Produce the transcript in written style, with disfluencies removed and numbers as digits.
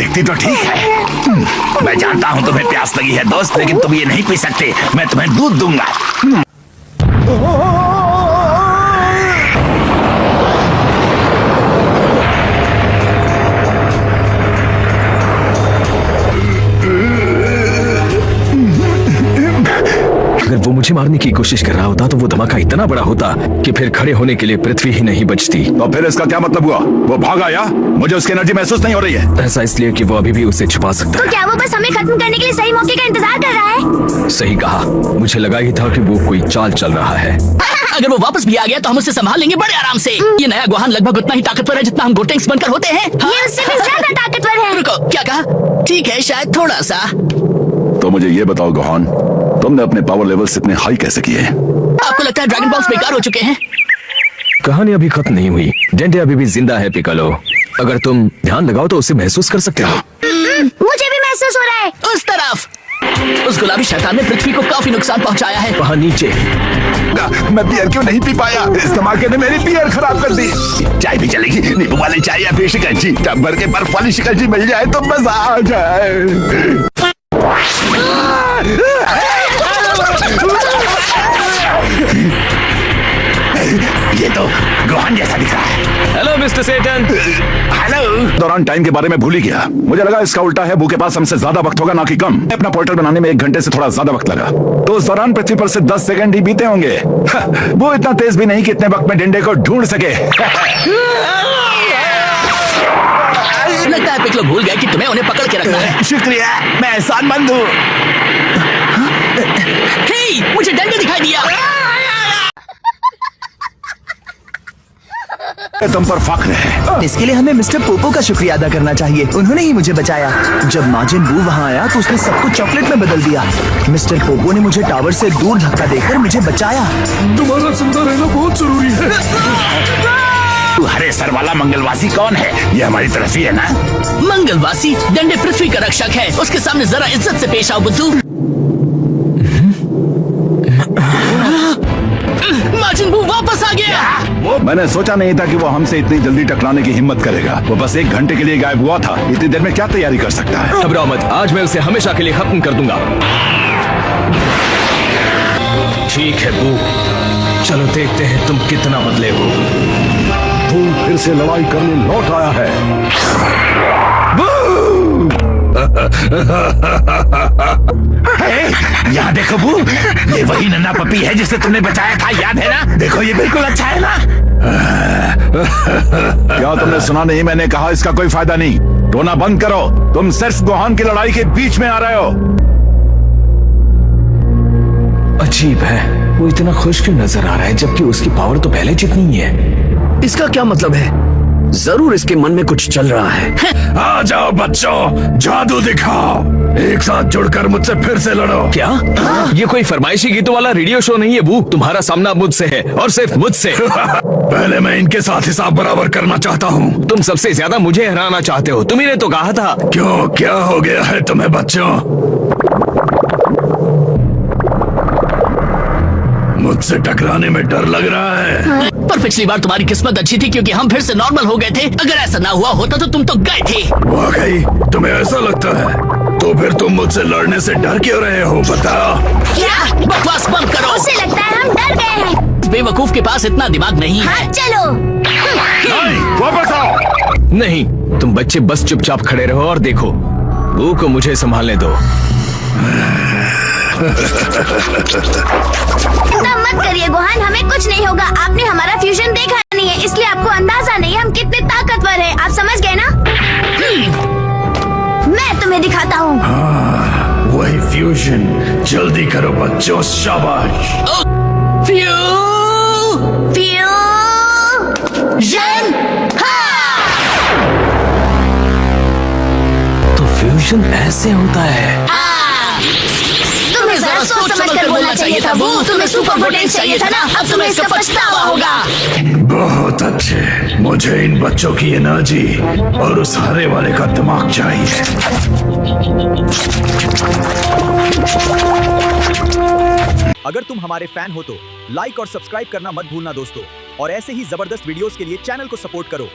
दिखती तो ठीक है। मैं जानता हूँ तुम्हें प्यास लगी है दोस्त, लेकिन तुम ये नहीं पी सकते। मैं तुम्हें दूध दूंगा। अगर वो मुझे मारने की कोशिश कर रहा होता तो वो धमाका इतना बड़ा होता कि फिर खड़े होने के लिए पृथ्वी ही नहीं बचती। तो फिर इसका क्या मतलब हुआ? वो भाग आया, मुझे उसकी एनर्जी महसूस नहीं हो रही है। ऐसा इसलिए कि वो अभी भी उसे छुपा सकता तो क्या वो बस हमें खत्म करने के लिए सही मौके का इंतजार कर रहा है? सही कहा, मुझे लगा ही था कि वो कोई चाल चल रहा है। अगर वो वापस भी आ गया तो हम उसे संभाल लेंगे बड़े आराम से। ये नया गुहान लगभग उतना ही ताकतवर है जितना हम गोटेंग्स बनकर होते हैं। ये उससे भी ज्यादा ताकतवर है। रुको, क्या कहा? ठीक है, शायद थोड़ा सा। तो मुझे ये बताओ गोहान, तुमने अपने पावर लेवल्स इतने हाई कैसे किए? आपको लगता है ड्रैगन बॉल्स बेकार हो चुके हैं? कहानी अभी खत्म नहीं हुई। डेंडे अभी भी जिंदा है पिकालो। अगर तुम ध्यान लगाओ तो उसे महसूस कर सकते हो। मुझे भी महसूस हो रहा है। उस तरफ उस गुलाबी शैतान ने पृथ्वी को काफी नुकसान पहुंचाया है। वहाँ नीचे मैं बियर क्यों नहीं पी पाया? इस धमाके ने मेरी बियर खराब कर दी। चाय भी चलेगी, नींबू वाली चाय या फिर शिकंजी। टब भर के बर्फ वाली शिकंजी मिल जाए तो मजा आ जाए। ये तो गोहान जैसा दिख रहा है। हेलो मिस्टर सेटन। हेलो। दौरान टाइम के बारे में भूल ही गया। मुझे लगा इसका उल्टा है, वो के पास हमसे ज्यादा वक्त होगा ना कि कम। अपना पोर्टल बनाने में 1 घंटे से थोड़ा ज्यादा वक्त लगा, तो उस दौरान पृथ्वी पर से 10 सेकंड ही बीते होंगे। वो इतना तेज भी नहीं कि इतने वक्त में डंडे को ढूंढ सके। लगता है पिकलो भूल गए कि तुम्हें उन्हें पकड़ के रखना है। शुक्रिया, मैं एहसानमंद हूँ। हे, मुझे डंडे दिखाई दिया। तुम पर फख्र है। इसके लिए हमें मिस्टर पोपो का शुक्रिया अदा करना चाहिए। उन्होंने ही मुझे बचाया। जब माजिन बू वहाँ आया तो उसने सब कुछ चॉकलेट में बदल दिया। मिस्टर पोपो ने मुझे टावर से दूर धक्का देकर मुझे बचाया। तुम्हारा जिंदा रहना बहुत जरूरी है। हरे सर वाला मंगलवासी कौन है? ये हमारी तरफ ही है ना? मंगलवासी डंडे पृथ्वी का रक्षक है। उसके सामने जरा इज्जत से पेश आओ बुद्धू। माजिन बू वापस आ गया। मैंने सोचा नहीं था कि वो हमसे इतनी जल्दी टकराने की हिम्मत करेगा। वो बस 1 घंटे के लिए गायब हुआ था। इतनी देर में क्या तैयारी कर सकता है? घबराओ मत, आज मैं उसे हमेशा के लिए खत्म कर दूंगा। ठीक है बू, चलो देखते हैं तुम कितना बदले हो। तू फिर से लड़ाई करने लौट आया है। यहाँ देखो बू, ये वही नन्हा पपी है जिसे तुमने बचाया था, याद है ना? देखो ये बिल्कुल अच्छा है ना? क्या तुमने सुना नहीं? मैंने कहा इसका कोई फायदा नहीं। रोना बंद करो। तुम सिर्फ गोहान की लड़ाई के बीच में आ रहे हो। अजीब है, वो इतना खुश क्यों नजर आ रहा है जबकि उसकी पावर तो पहले जितनी ही है। इसका क्या मतलब है? जरूर इसके मन में कुछ चल रहा है। आ जाओ बच्चों, जादू दिखाओ। एक साथ जुड़कर मुझसे फिर से लड़ो। क्या? ये कोई फरमाइशी गीतों वाला रेडियो शो नहीं है बू। तुम्हारा सामना मुझसे है और सिर्फ मुझसे। पहले मैं इनके साथ हिसाब बराबर करना चाहता हूँ। तुम सबसे ज्यादा मुझे हराना चाहते हो। तुम्ही ने तो कहा था। क्यों, क्या हो गया है तुम्हें बच्चों? मुझसे टकराने में डर लग रहा है। पर पिछली बार तुम्हारी किस्मत अच्छी थी क्योंकि हम फिर से नॉर्मल हो गए थे। अगर ऐसा ना हुआ होता तो तुम तो गए थे। वाकई तुम्हें ऐसा लगता है? तो फिर तुम मुझसे लड़ने से डर क्यों रहे हो? बताओ। क्या? बकवास बंद करो। उसे लगता है हम डर गए हैं। बेवकूफ के पास इतना दिमाग नहीं है। हाँ चलो। वापस आओ। नहीं, तुम बच्चे बस चुपचाप खड़े रहो और देखो। बू को मुझे संभालने दो। चिंता मत करिए गोहान, हमें कुछ नहीं होगा। आपने हमारा फ्यूजन देखा नहीं है, इसलिए आपको अंदाजा नहीं है हम कितने ताकतवर हैं। आप समझ गए ना? मैं तुम्हें दिखाता हूँ। वही फ्यूजन। जल्दी करो बच्चों, शाबाश। तो फ्यूजन ऐसे होता है। तुम्हें जरा सोच समझ कर बोलना चाहिए था बू। तुम्हें सुपर पोटेंस चाहिए था ना? अब तुम्हें इसका पछतावा होगा। बहुत अच्छे। मुझे इन बच्चों की एनर्जी और उस हरे वाले का दिमाग चाहिए। अगर तुम हमारे फैन हो तो लाइक और सब्सक्राइब करना मत भूलना दोस्तों। और ऐसे ही जबरदस्त वीडियोस के लिए चैनल को सपोर्ट करो।